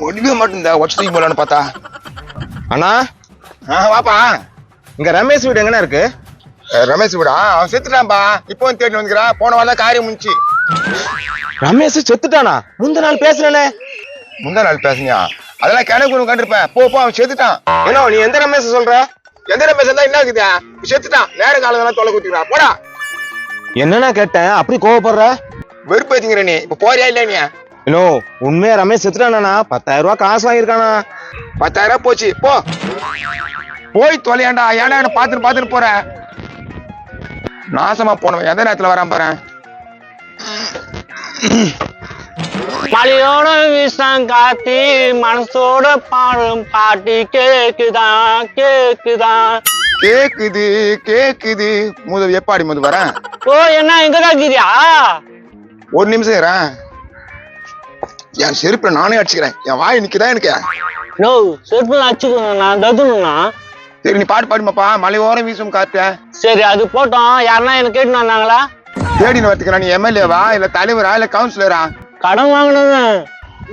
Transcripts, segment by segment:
முடிவே மாட்டேன் ஒச்சத்துக்கு போலான்னு பார்த்தா. அண்ணா வாப்பா. இங்க ரமேஷ் வீடு எங்கண்ணா இருக்கு? ரமேஷ் வீடா? அவன் செத்துட்டான்பா. இப்போ தேடி வந்துக்கிறான். போன வாரம் காரியம் முடிச்சு. ரமேஷ் செத்துட்டானா? முந்த நாள் பேசுறேனே. முந்தா நாள் பேசுனியா? அதெல்லாம் கிணக்கு கண்டிருப்பேன். போ அவன் செத்துட்டான். ஏன்னா நீ எந்த ரமேஷ் சொல்ற? எந்த ரமேஷ் தான் என்ன இருக்குதா? செத்துட்டான். நேர காலம் தொலை குத்திக்கிறான். போடா. என்னன்னா கேட்டேன், அப்படி கோவப்படுற? வெறுப்பேத்திங்கிற நீ. இப்ப போறியா இல்ல நீ? இன்னும் உண்மையா ரமேஷ் செத்துட்டானா? 10,000 ரூபாய் காசு வாங்கியிருக்கானா? 10,000 போச்சு. போ போய் தொலையாண்டா. ஏன்டா என்ன பாத்துன்னு போற? நாசமா போனவன் எந்த நேரத்துல வரான் பாரு. மலையோட வீசாங் காத்தி மனசோட பாடும் பாட்டி கேக்குதான் கேக்குதான். கேக்குது முதல் எப்பாடி முதல் வரேன். ஓ என்ன எங்க காக்கிறியா? ஒரு நிமிஷம் ஏறேன். என் செருப்புல நானே அடிச்சுக்கிறேன். என் வாய் நிக்குதா எனக்கு? நோ செருப்புல அடிச்சுக்கணும், நான் ததுனா. சரி நீ பாடுமாப்பா. மலையோரம் வீசும் காத்த. சரி அது போட்டோம். யாருன்னா என்ன கேட்டு வந்தாங்களா? தேடின்னு வரத்துக்கிறா. நீ எம்எல்ஏவா இல்ல தலைவரா இல்ல கவுன்சிலரா? கடன் வாங்கணும்.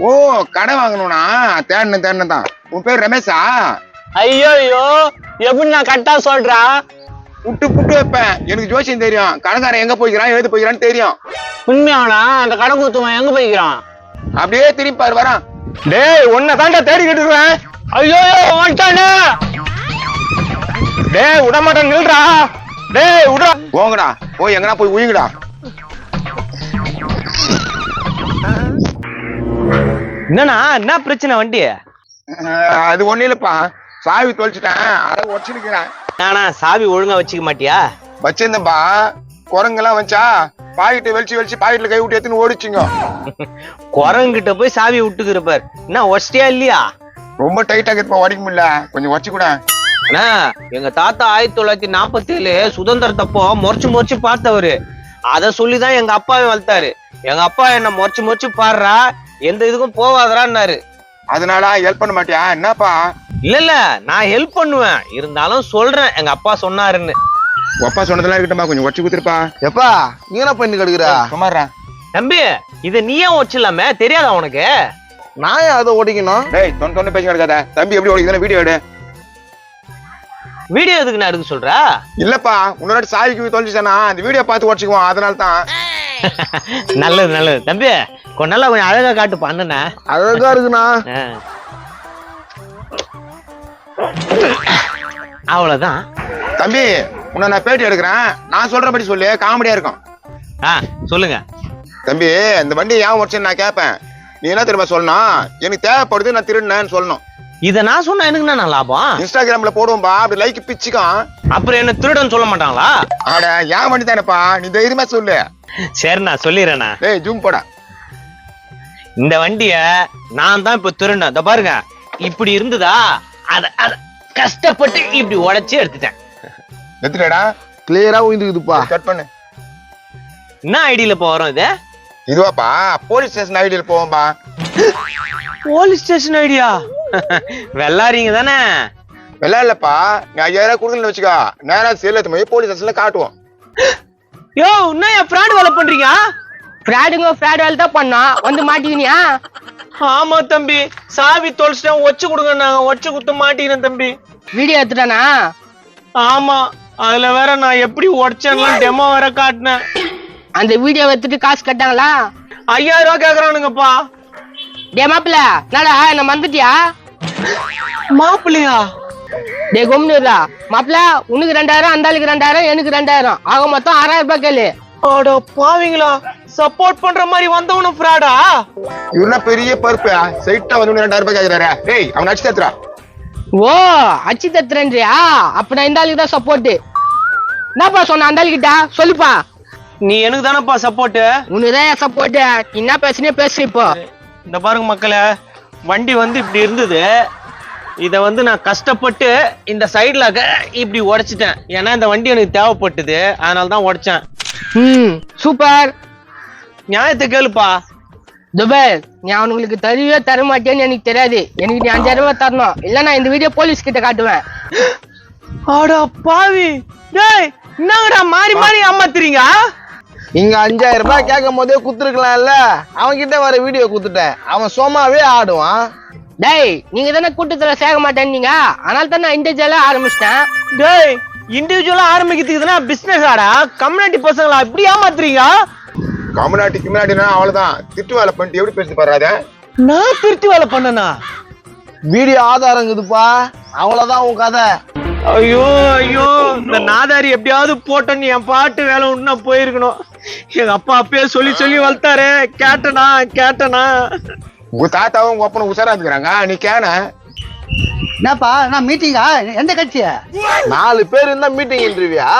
ஓ கடை வாங்கணும்னா தேடின தான். உன் பேர் ரமேஷா? ஐயோ எப்படி நான் கரெக்டா சொல்றா? புட்டு வைப்பேன். எனக்கு ஜோசியம் தெரியும். கடைக்காரன் எங்க போய்க்கிறான் எழுது போய்க்கிறான்னு தெரியும். உண்மையானா அந்த கடை குத்துவன் எங்க போய்க்கிறான்? அப்படியே திரும்பி பாரு வரான். டேய் உன்னை தாண்டா தேடிக்கிட்டு இருக்கேன். ஐயோ வந்துட்டானே. டேய் விட மாட்டேன், நில்றா. டேய் விடுறா. போங்கடா. போய் எங்கடா போய் உயிங்கடா. என்னண்ணா என்ன பிரச்சனை வண்டி? அது ஒண்ணு இல்லப்பா. சாவி தொலைச்சிட்டேன். அதை உடச்சிருக்கிறேன். ஆனா சாவி ஒழுங்கா வச்சுக்க மாட்டியா? வச்சிருந்தேன்பா. குரங்கெல்லாம் வச்சா பாக்கெட்டு வெளிச்சு பாக்கெட்ல கை விட்டு எடுத்துன்னு ஓடிச்சுங்க. குரங்கிட்ட போய் சாவி விட்டுக்கிற பாரு. என்ன ஒஸ்டியா இல்லையா? ரொம்ப டைட்டா இருப்பா. உடைக்க முடியல. கொஞ்சம் உடச்சு கூட. அண்ணா எங்க தாத்தா 1947 சுதந்திரத்தப்போ முறைச்சு பார்த்தவரு. அத சொல்லிதான் எங்க அப்பாவை வளர்த்தாரு. எங்க அப்பா என்ன முறைச்சு பாடுறா, எந்த இதுக்கும் போவாதரான்னாரு. அதனால ஹெல்ப் பண்ண மாட்டியா? என்னப்பா? இல்ல நான் ஹெல்ப் பண்ணுவேன், இருந்தாலும் சொல்றேன் எங்க அப்பா சொன்னாருன்னு. அப்பா சொன்னதெல்லாம் இருக்கட்டும்பா. கொஞ்சம் உடச்சு குத்துருப்பா. எப்பா நீ என்ன பண்ணி கெடுக்குற? சுமாரா தம்பி இத நீயே வச்சிடலாமே, தெரியாதா உனக்கு? நான் ஏன் அதை ஓடிக்கணும்? டேய் தொண்ணு பேசி கிடக்காத. தம்பி எப்படி ஓடிக்குதுன்னு வீடியோ எடு. வீடியோ எதுக்கு நான் எடுக்க சொல்ற? இல்லப்பா உன்னோட சாவிக்கு தொலைச்சிட்டானா அந்த வீடியோ பார்த்து உடச்சுக்குவோம். அதனால தான். நல்லது தம்பி. நல்லா கொஞ்சம் அழகா காட்டுப்பா அண்ணன. அழகா இருக்குண்ணா. அவ்வளவுதான் தம்பி. உன்னை நான் பேட்டி எடுக்கிறேன். நான் சொல்றபடி சொல்லு. காமெடியா இருக்கும். சொல்லுங்க தம்பி. இந்த வண்டி ஏன் உடச்சுன்னு நான் கேட்பேன். நீ என்ன தெரியுமா சொல்லணும்? எனக்கு தேவைப்படுது, நான் திருடினேன்னு சொல்லணும். இத நான் சொன்னா எனக்கு நான் லாபம்? இன்ஸ்டாகிராம்ல போடுவோம்பா. அப்படி லைக் பிச்சுக்கும். அப்புறம் என்ன திருடன் சொல்ல மாட்டாங்களா? ஆட ஏன் வண்டி தானேப்பா. நீ தைரியமா சொல்லு. சரி நான் சொல்லிடுறேண்ணா. டேய் ஜூம் போடா. இந்த வண்டிய நான் தான் இப்ப திருடினேன். இத பாருங்க, இப்படி இருந்ததா அத கஷ்டப்பட்டு இப்படி உடைச்சு எடுத்துட்டேன். எடுத்துட்டா? கிளியரா உயிந்துக்குதுப்பா. கட் பண்ணு. என்ன ஐடியில வரும் இது? இதுவாப்பா போலீஸ் ஸ்டேஷன் ஐடியில் போவோம்பா. Police station idea? வெள்ளாரிங்க தானே? இல்லப்பா. நீ 5000 கொடுக்கலன்னு வச்சுக்கோ. நேரா சேலத்து போய் போலீஸ் ஸ்டேஷன்ல காட்டுவோம். யோ இன்னும் என் ஃப்ராட் வேலை பண்றீங்க? ஃப்ராட் வேலை தான் பண்ணா வந்து மாட்டிக்கினியா? ஆமா தம்பி, சாவி தொலைச்சிட்டேன், ஒச்சு கொடுங்க. நாங்க ஒச்சு குத்த மாட்டேங்கிறேன் தம்பி. வீடியோ எடுத்துட்டானா? ஆமா, அதுல வேற நான் எப்படி உடைச்சேன்னு டெமோ வேற காட்டினேன். அந்த வீடியோ எடுத்துட்டு காசு கட்டாங்களா? 5000 ரூபாய் கேக்குறானுங்கப்பா. டே மாப்பிள்ள என்னடா என்ன மறந்துட்டியா? மாப்பிள்ளையா? டே கும்னுடா மாப்பிள்ள. உனக்கு 2000, அந்த ஆளுக்கு 2000, எனக்கு 2000, ஆக மொத்தம் 6000 ரூபாய் கேளு. அட பாவீங்களா, சப்போர்ட் பண்ற மாதிரி வந்தவனும் ஃப்ராடா? இவனா பெரிய பருப்பு. சைட்டா வந்து 2000 ரூபாய் கேக்குறாரு. டேய் அவன் அடிச்சு தத்துறா. ஓ அச்சி தத்துறன்றியா? அப்ப நான் இந்த ஆளுக்கு தான் சப்போர்ட். என்னப்பா சொன்ன அந்த ஆளுக்கிட்ட? சொல்லுப்பா. நீ எனக்கு தானப்பா சப்போர்ட். உனக்குதான் சப்போர்ட். என்ன பேசுனே பேசு. இப்போ இந்த பாருங்க மக்களே, வண்டி வந்து இப்படி இருந்தது. இத வந்து நான் கஷ்டப்பட்டு இந்த சைடுல இப்படி உடைச்சிட்டேன். ஏன்னா இந்த வண்டி எனக்கு தேவைப்பட்டது, அதனாலதான் உடைச்சேன். சூப்பர். நியாயத்தை கேளுப்பா. துபேல் நீ அவனுங்களுக்கு தருவே தர மாட்டேன்னு எனக்கு தெரியாது. எனக்கு நீ 5000 ரூபாய் தரணும், இல்ல நான் இந்த வீடியோ போலீஸ் கிட்ட காட்டுவேன். அட பாவி, டேய் என்னங்கடா மாறி மாறி ஏமாத்துறீங்க? இங்க 5000 ரூபாய் கேட்கும் போதே குத்துருக்கலாம்ல. அவன் கிட்ட வர வீடியோ குத்துட்டேன். அவன் சும்மாவே ஆடுவான். டேய் நீங்க தானே கூட்டத்துல சேர்க்க மாட்டேன்னீங்க, அதனால தான் நான் இண்டிவிஜுவலா ஆரம்பிச்சிட்டேன். டேய் இண்டிவிஜுவலா ஆரம்பிக்கிறதுக்குதுன்னா பிசினஸ் ஆடா, கம்யூனிட்டி பசங்களா இப்படி ஏமாத்துறீங்க? கம்யூனிட்டிக்கு முன்னாடினா அவ்வளவுதான். திட்டு வேலை பண்ணிட்டு எப்படி பேசி பாருறாத. நான் திருட்டு வேலை பண்ணனா? வீடியோ ஆதாரங்குதுப்பா, அவ்வளவுதான் உன் கதை. ஐயோ ஐயோ, இந்த நாதாரி எப்படியாவது போட்டோன்னு என் பாட்டு வேலை உண்டு நான் போயிருக்கணும். எங்க அப்பா அப்பயே சொல்லி சொல்லி வளர்த்தாரு, கேட்டனா. உங்க தாத்தாவும் உங்க அப்பனும் உசாரா இருக்கிறாங்க, நீ கேன. என்னப்பா நான் மீட்டிங்கா? எந்த கட்சியா? 4 பேர் இருந்தா மீட்டிங் இன்டர்வியூயா?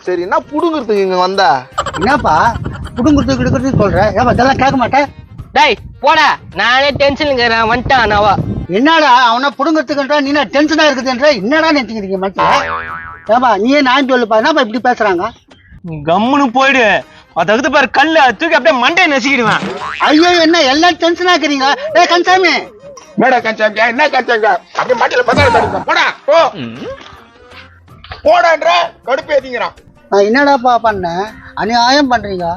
சரி, என்ன புடுங்குறதுக்கு இங்க வந்த? என்னப்பா குடும்பத்துக்கு கொடுக்கறதுக்கு சொல்ற? ஏப்பா இதெல்லாம் கேட்க மாட்டேன். டேய் போடா, நானே டென்ஷனுங்கிறேன், வந்துட்டான் நவா. என்னடா அவனை புடுங்கிறதுக்குன்றா, நீ டென்ஷனா இருக்குதுன்ற, என்னடா நினைச்சுக்கிறீங்க மனுஷன்? ஏப்பா நீயே நான் சொல்லுப்பா, என்னப்பா இப்படி பேசுறாங்க? கம்முன்னு போயிடு, அதுக்கு பாரு கல்லு தூக்கி அப்படியே மண்டையை நசுக்கிடுவேன். ஐயோ என்ன எல்லாம் டென்ஷனா இருக்கிறீங்க? ஏ கன்சாமி, என்னடா கச்சாங்க, என்ன கச்சாங்க? அப்படியே மாட்டில பத்தாயிரம் போடா, போ போடான்ற கடுப்பு ஏத்திங்கிறான். நான் என்னடாப்பா பண்ணேன்? அநியாயம் பண்றீங்க.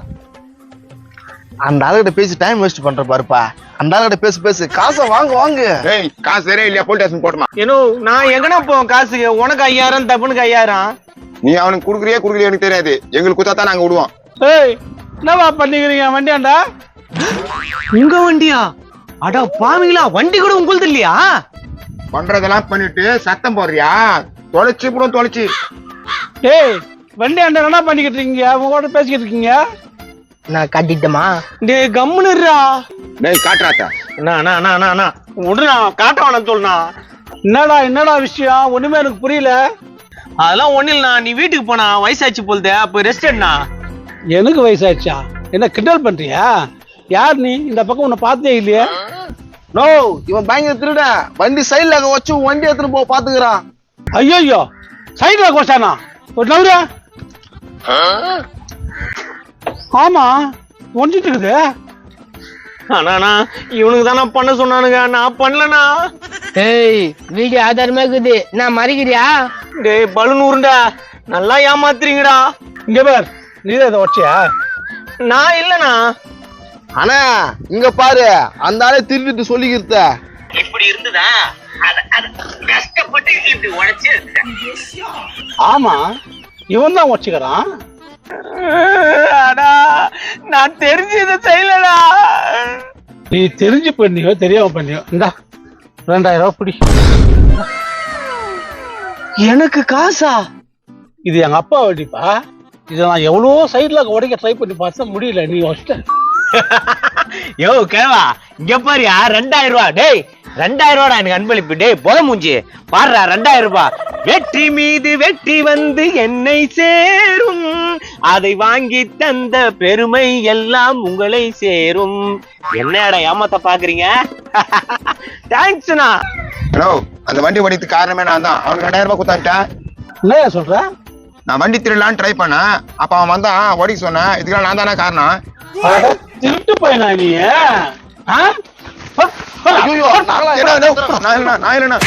அந்த ஆளுகிட்ட பேசி டைம் வேஸ்ட் பண்ற பாருப்பா. அந்த ஆளுகிட்ட பேசு காசை வாங்கு. ஏய் காசு சரியா இல்லையா, போலீஸ் ஸ்டேஷன் போட்டுமா. ஏனோ நான் எங்கனா போவேன் காசுக்கு? உனக்கு 5000, தப்புனுக்கு 5000. நீ அவனுக்கு குடுக்குறியா எனக்கு தெரியாது, எங்களுக்கு குத்தா தான் நாங்க விடுவோம். ஏய் என்னவா பண்ணிக்கிறீங்க வண்டியாண்டா? உங்க வண்டியா? அட பாவீங்களா, வண்டி கூட உங்களுக்கு இல்லையா? பண்றதெல்லாம் பண்ணிட்டு சத்தம் போடுறியா? தொலைச்சு. ஏய் வண்டியாண்டா என்ன பண்ணிக்கிட்டு இருக்கீங்க? உங்க கூட பேசிக்கிட்டு இருக்கீங்க. நான் காட்டிட்டமா? டேய் கம்முனுறா. டேய் காட்டுறாத்தா. அண்ணா விடுறா, காட்ட வேணாம் சொல்லுண்ணா. என்னடா விஷயம்? ஒண்ணுமே எனக்கு புரியல. அதெல்லாம் ஒண்ணு இல்லண்ணா, நீ வீட்டுக்கு போனா வயசாச்சு போல்தே, அப்ப ரெஸ்ட் எடுண்ணா. எனக்கு வயசாச்சா? என்ன கிண்டல் பண்றியா? யார் நீ? இந்த பக்கம் உன்னை பார்த்தே இல்லையே. நோ, இவன் பயங்கர திருட. வண்டி சைட்ல வச்சு வண்டி எடுத்துட்டு போ பாத்துக்கிறான். ஐயோ சைட்ல கோஷானா ஒரு நவுரா? ஆமா ஒஞ்சிட்டு இருக்குது. அண்ணா இவனுக்கு தானே பண்ண சொன்னானுங்க, நான் பண்ணலண்ணா. ஏய் வீடியோ ஆதாரமா இருக்குது, நான் மறைக்கிறியா? டேய் பலூன் உருண்டா, நல்லா ஏமாத்துறீங்கடா. இங்க பார், நீதான் இதை வச்சியா? நான் இல்லண்ணா. ஆனா இங்க பாரு, அந்த ஆளே திருட்டு சொல்லிக்கிறத. இப்படி இருந்துதா கஷ்டப்பட்டு இப்படி உடைச்சு. ஆமா இவன் தான் வச்சுக்கிறான். அடா நான் தெரிஞ்சு இதை செய்யலடா. நீ தெரிஞ்சு பண்ணியோ தெரியாம பண்ணியோ, இந்தா 2000 ரூபாய் பிடி. எனக்கு காசா? இது எங்க அப்பா வண்டிப்பா. இதை நான் எவ்வளவோ சைட்ல உடைக்க ட்ரை பண்ணி பார்த்தா முடியல, நீ வச்சிட்ட. யோ கேவா, இங்க பாரியா 2000 ரூபாய். டேய் 2000 ரூபாடா எனக்கு அன்பளிப்பு. டேய் போத மூஞ்சி பாடுறா, 2000 ரூபாய். வெற்றி மீது வெற்றி வந்து என்னை சேரும், அதை வாங்கி தந்த பெருமை எல்லாம் உங்களை சேரும். என்னடா ஏமாத்த பாக்குறீங்க? தேங்க்ஸ்ண்ணா. ஹலோ, அந்த வண்டி ஓடிக்கு காரணமே நான் தான். அவனுக்கு 2000 ரூபாய் குத்தான்ட்டேன். என்ன சொல்ற? நான் வண்டி திருடலான்னு ட்ரை பண்ணேன், அப்ப அவன் வந்தான் ஓடிக்க சொன்னேன். இதுக்கெல்லாம் நான் தானே காரணம். திருட்டு போயினா நீ? ஐயோ, நான் இல்லைண்ணா